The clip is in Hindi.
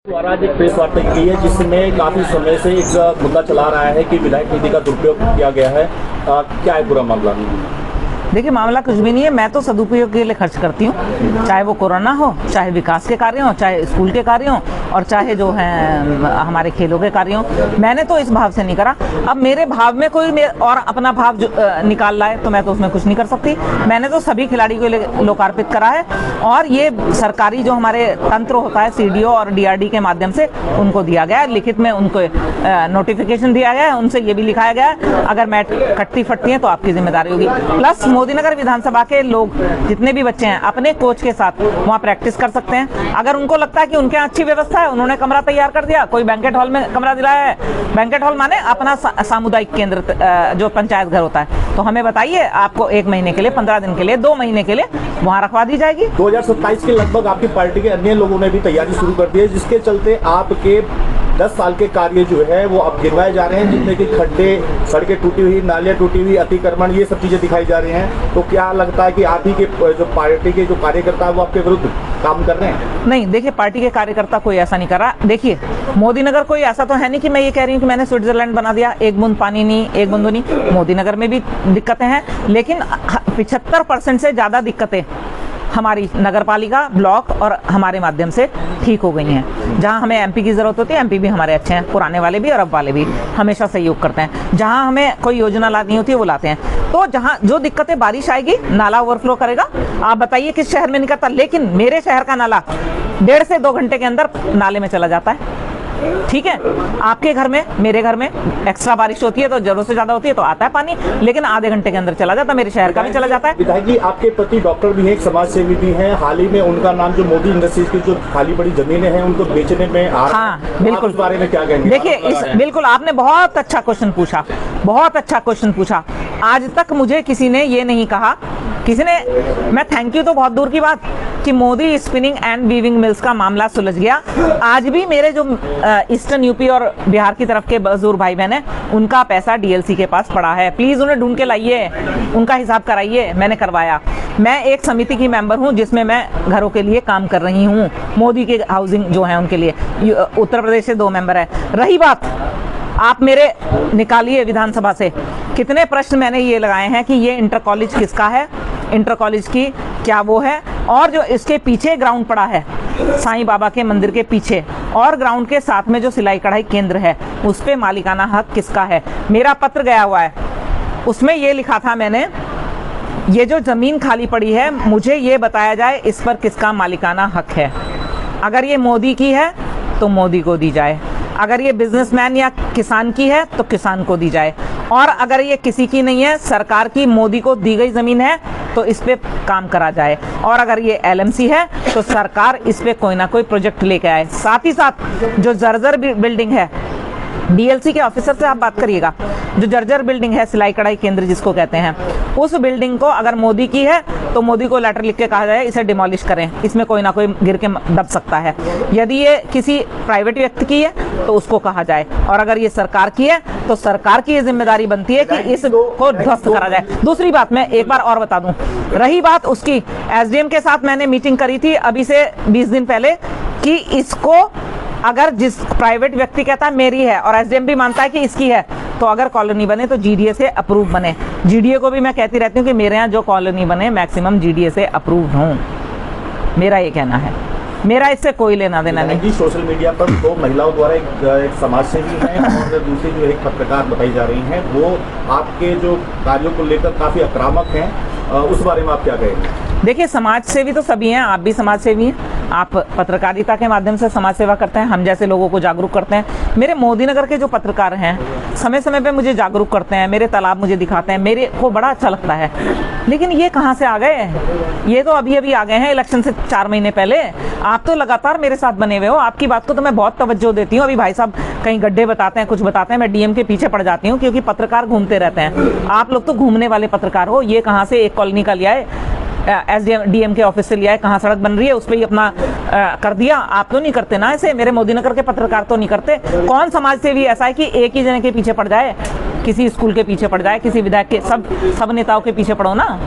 द्वारा आज एक प्रेस वार्ता की है जिसमें काफी समय से एक मुद्दा चला रहा है कि विधायक निधि का दुरुपयोग किया गया है। क्या है पूरा मामला? देखिए, मामला कुछ भी नहीं है। मैं तो सदुपयोग के लिए खर्च करती हूँ, चाहे वो कोरोना हो, चाहे विकास के कार्य हो, चाहे स्कूल के कार्य हो, और चाहे जो है हमारे खेलों के कार्य हो। मैंने तो इस भाव से नहीं करा। अब मेरे भाव में कोई और अपना भाव निकाल लाए तो मैं तो उसमें कुछ नहीं कर सकती। मैंने तो सभी खिलाड़ी को लोकार्पित करा है, और ये सरकारी जो हमारे तंत्र होता है सीडीओ और डीआरडी के माध्यम से उनको दिया गया है। लिखित में उनको नोटिफिकेशन दिया गया है, उनसे ये भी लिखाया गया है अगर मैट कटती फटती है तो आपकी जिम्मेदारी होगी। प्लस मोदीनगर विधानसभा के लोग जितने भी बच्चे हैं अपने कोच के साथ वहाँ प्रैक्टिस कर सकते हैं। अगर उनको लगता है कि उनके यहाँ अच्छी व्यवस्था है, उन्होंने कमरा तैयार कर दिया, कोई बैंकेट हॉल में कमरा दिलाया है, बैंकेट हॉल माने अपना सामुदायिक केंद्र जो पंचायत घर होता है, तो हमें बताइए, आपको 1 महीने के लिए, 15 दिन के लिए, 2 महीने के लिए वहाँ रखवा दी जाएगी। 2027 के लगभग आपकी पार्टी के अन्य लोगों ने भी तैयारी शुरू कर दी है, जिसके चलते आपके 10 साल के कार्य जो है वो अब गिरवाए जा रहे हैं, जितने कि खड्डे, सड़कें टूटी हुई, नालियाँ टूटी हुई, अतिक्रमण, ये सब चीजें दिखाई जा रही हैं। तो क्या लगता है कि आप ही के जो पार्टी के जो कार्यकर्ता है वो आपके विरुद्ध काम कर रहे हैं? नहीं, देखिए, पार्टी के कार्यकर्ता कोई ऐसा नहीं कर रहा। देखिए, मोदीनगर कोई ऐसा तो है नहीं कि मैं ये कह रही हूँ कि मैंने स्विट्जरलैंड बना दिया, एक बूंद पानी नहीं, एक बूंद नहीं। मोदीनगर में भी दिक्कतें हैं, लेकिन 75% से ज्यादा दिक्कतें हमारी नगरपालिका, ब्लॉक और हमारे माध्यम से ठीक हो गई हैं। जहां हमें एमपी की जरूरत होती है, एमपी भी हमारे अच्छे हैं, पुराने वाले भी और अब वाले भी हमेशा सहयोग करते हैं। जहां हमें कोई योजना लानी होती है वो लाते हैं। तो जहां जो दिक्कतें, बारिश आएगी, नाला ओवरफ्लो करेगा, आप बताइए किस शहर में नहीं करता, लेकिन मेरे शहर का नाला 1.5 से 2 घंटे के अंदर नाले में चला जाता है। ठीक है, आपके घर में, मेरे घर में एक्स्ट्रा बारिश होती है तो जरूरत से ज्यादा होती है तो आता है पानी, लेकिन आधे घंटे के अंदर चला जाता है। मेरे शहर का भी चला जाता है। विधायक जी, आपके पति डॉक्टर भी हैं, एक समाज सेवी भी हैं। हाल ही में उनका नाम जो मोदी इंडस्ट्रीज की जो खाली पड़ी जमीनें हैं उनको बेचने में आ रहा है। हाँ, बिल्कुल। इस बारे में क्या कहेंगे? देखिए, बिल्कुल आपने बहुत अच्छा क्वेश्चन पूछा, बहुत अच्छा क्वेश्चन पूछा। आज तक मुझे किसी ने ये नहीं कहा, किसी ने, मैं थैंक यू तो बहुत दूर की बात, कि Modi spinning and weaving mills का मामला सुलझ गया। आज भी मेरे जो ईस्टर्न यूपी और बिहार की तरफ के मजदूर भाई बहन हैं, उनका पैसा डीएलसी के पास पड़ा है। प्लीज उन्हें ढूंढ के लाइए, उनका हिसाब कराइए। मैंने करवाया। मैं एक समिति की मेंबर हूं जिसमें मैं घरों के लिए काम कर रही हूं, मोदी के हाउसिंग जो है उनके लिए। उत्तर प्रदेश से 2 मेंबर है। रही बात, आप मेरे निकालिए विधानसभा से कितने प्रश्न मैंने ये लगाए हैं कि ये इंटर कॉलेज किसका है, इंटर कॉलेज की क्या वो है, और जो इसके पीछे ग्राउंड पड़ा है साईं बाबा के मंदिर के पीछे, और ग्राउंड के साथ में जो सिलाई कढ़ाई केंद्र है, उस पे मालिकाना हक किसका है। मेरा पत्र गया हुआ है, उसमें ये लिखा था मैंने, ये जो जमीन खाली पड़ी है, मुझे ये बताया जाए इस पर किसका मालिकाना हक है। अगर ये मोदी की है तो मोदी को दी जाए, अगर ये बिजनेसमैन या किसान की है तो किसान को दी जाए, और अगर ये किसी की नहीं है, सरकार की, मोदी को दी गई जमीन है, तो इस पे काम करा जाए। और अगर ये एलएमसी है तो सरकार इस पे कोई ना कोई प्रोजेक्ट लेके आए। साथ ही साथ जो जर्जर बिल्डिंग है, डीएलसी के ऑफिसर से आप बात करिएगा, जो जर्जर बिल्डिंग है, सिलाई कढ़ाई केंद्र जिसको कहते हैं, उस बिल्डिंग को अगर मोदी की है तो मोदी को लेटर लिख के कहा जाए इसे डिमोलिश करें, इसमें कोई ना कोई गिर के दब सकता है। यदि ये किसी प्राइवेट व्यक्ति की है तो उसको कहा जाए, और अगर ये सरकार की है तो सरकार की ये जिम्मेदारी बनती है कि इसको ध्वस्त करा जाए। दूसरी बात मैं एक बार और बता दूं, रही बात उसकी, एसडीएम के साथ मैंने मीटिंग करी थी अभी से 20 दिन पहले, कि इसको अगर जिस प्राइवेट व्यक्ति कहता है मेरी है और एसडीएम भी मानता है कि इसकी है, तो अगर कॉलोनी बने तो जीडीए से अप्रूव बने। जीडीए को भी मैं कहती रहती हूँ कि मेरे यहाँ जो कॉलोनी बने मैक्सिमम जीडीए से अप्रूव्ड हों, मेरा ये कहना है। मेरा इससे कोई लेना देना नहीं। सोशल मीडिया पर 2 महिलाओं द्वारा एक समाज सेवी हैं और दूसरी जो एक पत्रकार बताई जा रही हैं, वो आपके जो कार्यों को लेकर काफी आक्रामक हैं, उस बारे में आप क्या कहेंगे? देखिए, समाज सेवी तो सभी हैं, आप भी समाज सेवी हैं। आप पत्रकारिता के माध्यम से समाज सेवा करते हैं, हम जैसे लोगों को जागरूक करते हैं। मेरे मोदीनगर के जो पत्रकार हैं समय समय पे मुझे जागरूक करते हैं, मेरे तालाब मुझे दिखाते हैं, मेरे को बड़ा अच्छा लगता है। लेकिन ये कहाँ से आ गए? ये तो अभी अभी आ गए हैं, इलेक्शन से 4 महीने पहले। आप तो लगातार मेरे साथ बने हुए हो, आपकी बात को तो मैं बहुत तवज्जो देती हूँ। अभी भाई साहब कहीं गड्ढे बताते हैं, कुछ बताते हैं, मैं डीएम के पीछे पड़ जाती हूँ, क्योंकि पत्रकार घूमते रहते हैं। आप लोग तो घूमने वाले पत्रकार हो। ये कहाँ से एक कॉलोनी का लिया है, एसडीएम डीएम के ऑफिस से लिया है, कहाँ सड़क बन रही है उस पर ही अपना कर दिया। आप तो नहीं करते ना ऐसे, मेरे मोदीनगर के पत्रकार तो नहीं करते। कौन समाज सेवी ऐसा है कि एक ही जने के पीछे पड़ जाए, किसी स्कूल के पीछे पड़ जाए, किसी विधायक के, सब नेताओं के पीछे पड़ो ना।